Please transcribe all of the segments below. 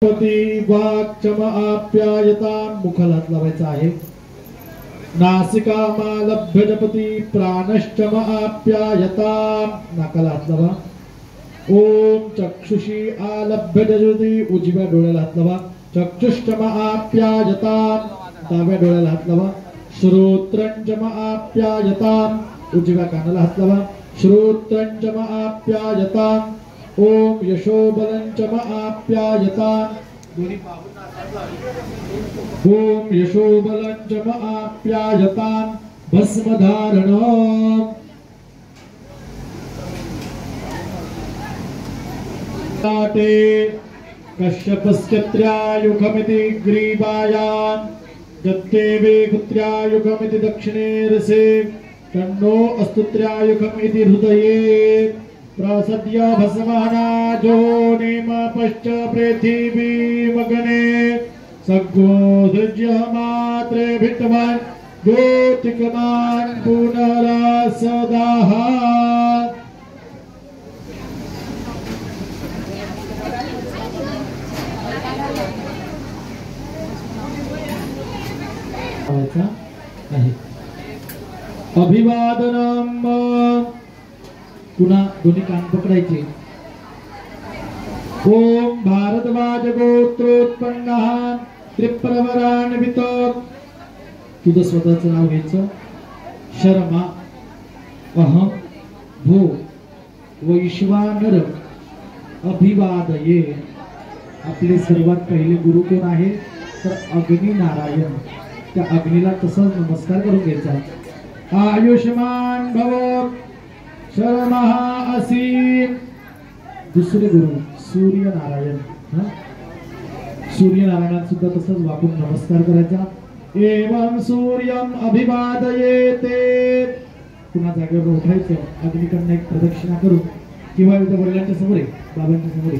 पती वाक्चम आप्यायता मुखाला हात लावायचा आहे. नासिकामालभ्य जपती प्राणश्चम आप्यायता नाकाला हात लावा. ओम चक्षुषी आलभ्य जजती उजव्या डोळ्याला हात लावा. चक्षुश्चम आप्यायता डाव्या डोळ्याला हात लावा. श्रोत्रंचम आप्यायता उजव्या कानाला हात लावा. श्रोत्रंचम आप्यायता. ओम यशोबलंचम आप्यायता. ओम यशोबलंचम आप्यायता. भस्मधारण. कश्यपस्यत्र्यायुगमिति ग्रीवायां दत्तेवे पुत्र्यायुगमिति दक्षिणे रसे तन्नो अस्तुत्र्यायुगमिति हृदये प्रसद्य भस्मनाजो नेम पश्च पृथिवीमग्ने सगोधृज्य मात्रे भिट्टवान् गोतिकमान् पुनरासदाः. अभिवादनम. पुन्हा दोन्ही कान पकडायचे. ओम भारद्वाज गोत्रोत्पन्नः त्रिप्रवरान्वित. तुझं स्वतःचं नाव घ्यायचं. शर्मा अहम भो वैश्वानर अभिवादये. आपले सर्वात पहिले गुरु कोण आहे तर अग्नी नारायण. त्या अग्नीला तसंच नमस्कार करून घ्यायचा. आयुष्मान भव शर्मः असीम. दुसरे गुरु सूर्यनारायण. सूर्यनारायण सुद्धा तसंच वाकून नमस्कार करायचा. एवं सूर्यम अभिवादयेते. पुन्हा जागेवर उठायचं. अग्नीकडनं एक प्रदक्षिणा करून किंवा इथं वडिलांच्या समोर बाबांच्या समोर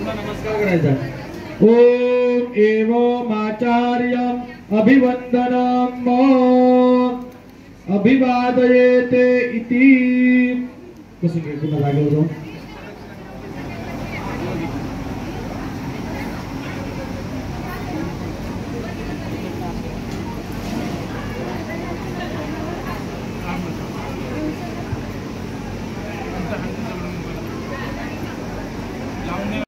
नमस्कार करायचा. ओम एवमाचार्यम अभिवंदनम अभिवादयेते इति. कसं पुन्हा जागेवर जाऊन